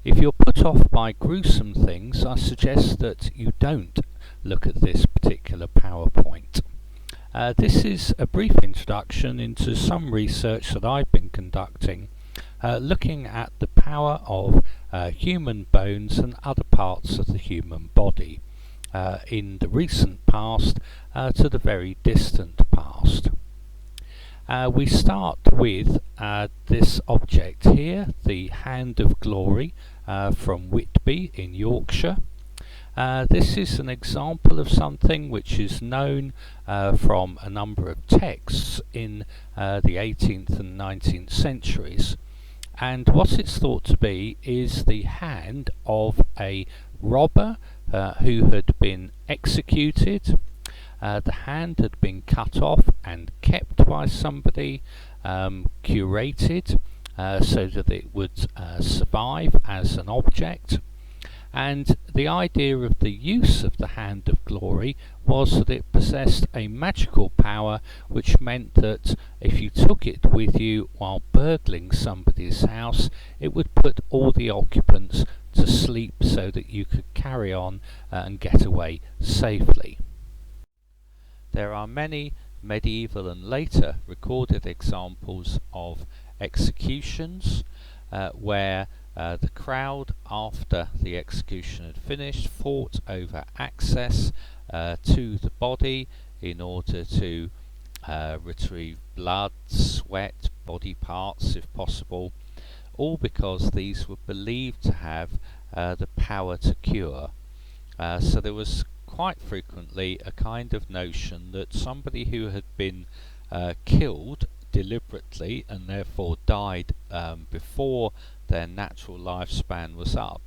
If you're put off by gruesome things, I suggest that you don't look at this particular PowerPoint. This is a brief introduction into some research that I've been conducting, looking at the power of human bones and other parts of the human body in the recent past to the very distant past. We start with this object here, the Hand of Glory from Whitby in Yorkshire. This is an example of something which is known from a number of texts in the 18th and 19th centuries. And what it's thought to be is the hand of a robber who had been executed. The hand had been cut off and kept by somebody, curated so that it would survive as an object. And the idea of the use of the Hand of Glory was that it possessed a magical power, which meant that if you took it with you while burgling somebody's house, it would put all the occupants to sleep so that you could carry on and get away safely. There are many medieval and later recorded examples of executions where the crowd, after the execution had finished, fought over access to the body in order to retrieve blood, sweat, body parts if possible, all because these were believed to have the power to cure. So there was quite frequently a kind of notion that somebody who had been killed deliberately and therefore died before their natural lifespan was up,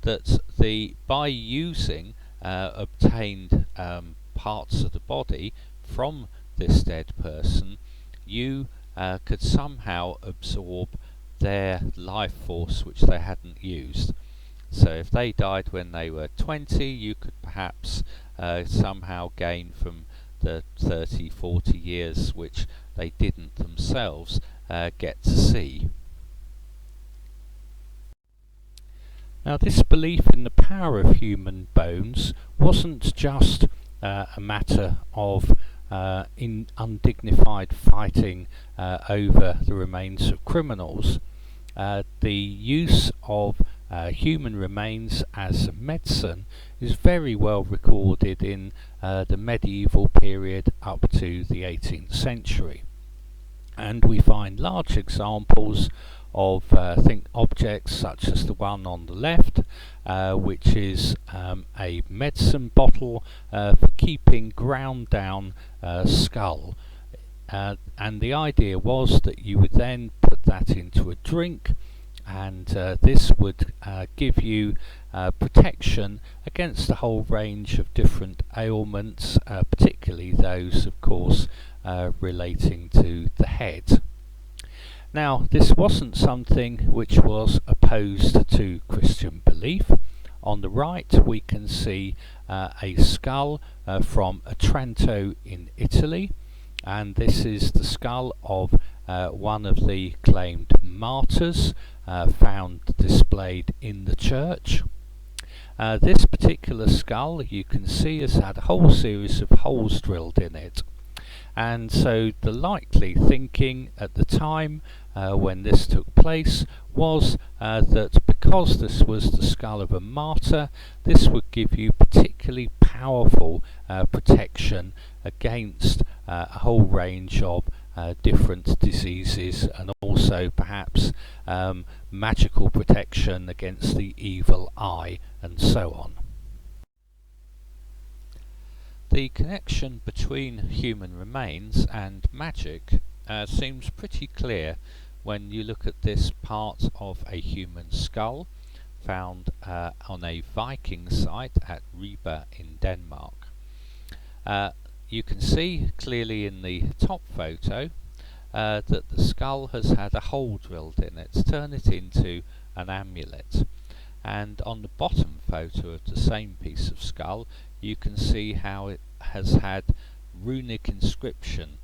that by using obtained parts of the body from this dead person, you could somehow absorb their life force which they hadn't used. So if they died when they were 20, you could perhaps somehow gain from the 30-40 years which they didn't themselves get to see. Now, this belief in the power of human bones wasn't just a matter of undignified fighting over the remains of criminals. The use of human remains as medicine is very well recorded in the medieval period up to the 18th century. And we find large examples of objects such as the one on the left, which is a medicine bottle for keeping ground down skull. And the idea was that you would then put that into a drink, and this would give you protection against a whole range of different ailments, particularly those, of course, relating to the head. Now, this wasn't something which was opposed to Christian belief. On the right we can see a skull from Otranto in Italy, and this is the skull of one of the claimed martyrs found displayed in the church. This particular skull, you can see, has had a whole series of holes drilled in it. And so the likely thinking at the time when this took place was that because this was the skull of a martyr, this would give you particularly powerful protection against a whole range of different diseases, and also perhaps magical protection against the evil eye and so on. The connection between human remains and magic seems pretty clear when you look at this part of a human skull found on a Viking site at Ribe in Denmark. You can see clearly in the top photo that the skull has had a hole drilled in it to turn it into an amulet. And on the bottom photo of the same piece of skull, you can see how it has had runic inscription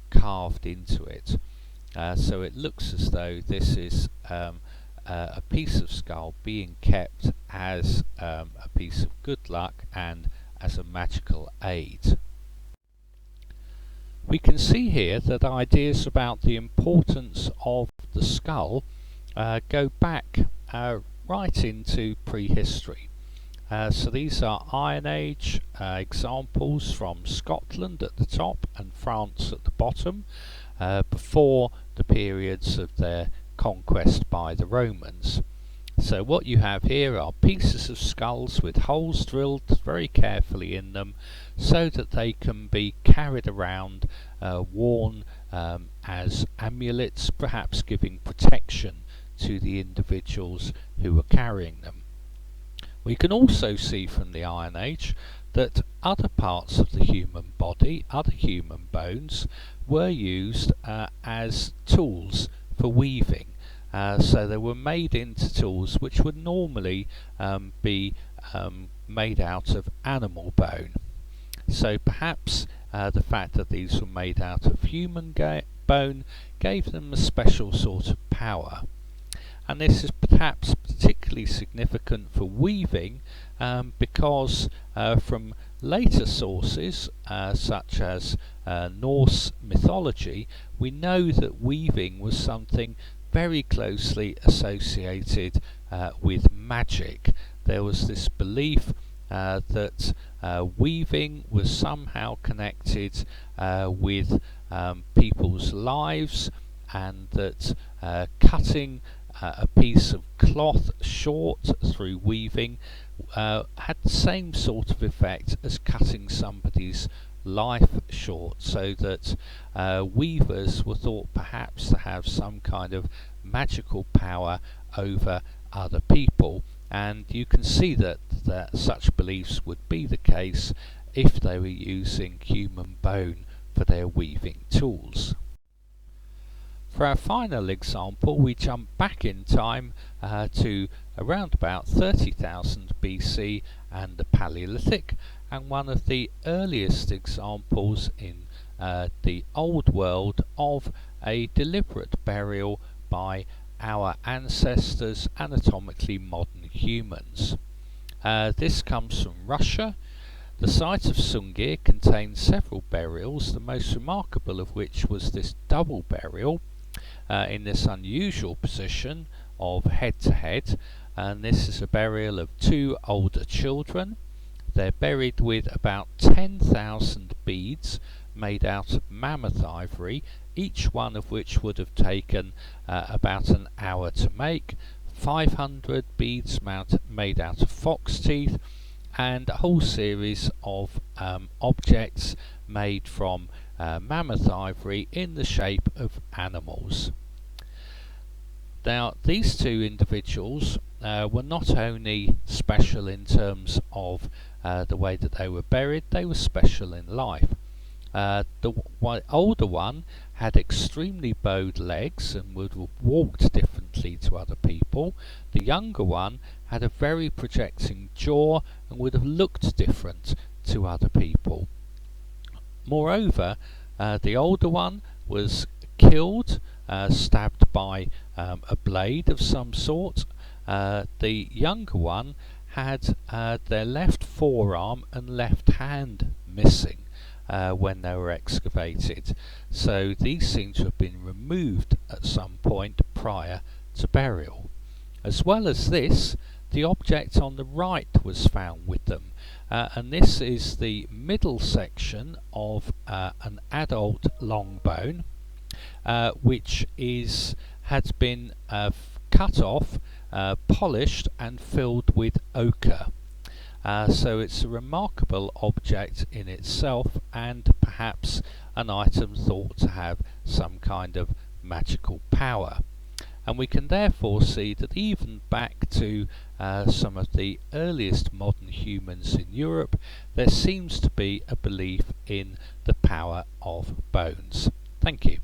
carved into it. So it looks as though this is a piece of skull being kept as a piece of good luck and as a magical aid. We can see here that ideas about the importance of the skull go back right into prehistory. So these are Iron Age examples from Scotland at the top and France at the bottom, before the periods of their conquest by the Romans. So what you have here are pieces of skulls with holes drilled very carefully in them so that they can be carried around, worn as amulets, perhaps giving protection to the individuals who were carrying them. We can also see from the Iron Age that other parts of the human body, other human bones, were used as tools for weaving. So they were made into tools which would normally be made out of animal bone. So perhaps the fact that these were made out of human bone gave them a special sort of power. And this is perhaps particularly significant for weaving because from later sources such as Norse mythology, we know that weaving was something very closely associated with magic. There was this belief that weaving was somehow connected with people's lives, and that cutting a piece of cloth short through weaving had the same sort of effect as cutting somebody's life short, so that weavers were thought perhaps to have some kind of magical power over other people, and you can see that such beliefs would be the case if they were using human bone for their weaving tools. For our final example, we jump back in time to around about 30,000 BC and the Paleolithic, and one of the earliest examples in the Old World of a deliberate burial by our ancestors, anatomically modern humans. This comes from Russia. The site of Sungir contains several burials, the most remarkable of which was this double burial in this unusual position of head to head, and this is a burial of two older children. They're buried with about 10,000 beads made out of mammoth ivory, each one of which would have taken about an hour to make, 500 beads made out of fox teeth, and a whole series of objects made from mammoth ivory in the shape of animals. Now, these two individuals were not only special in terms of the way that they were buried, they were special in life. The older one had extremely bowed legs and would have walked differently to other people. The younger one had a very projecting jaw and would have looked different to other people. Moreover, the older one was killed, stabbed by a blade of some sort. The younger one had their left forearm and left hand missing when they were excavated, so these seem to have been removed at some point prior to burial. As well as this, the object on the right was found with them, and this is the middle section of an adult long bone, which had been cut off, polished and filled with ochre. So it's a remarkable object in itself, and perhaps an item thought to have some kind of magical power. And we can therefore see that even back to some of the earliest modern humans in Europe, there seems to be a belief in the power of bones. Thank you.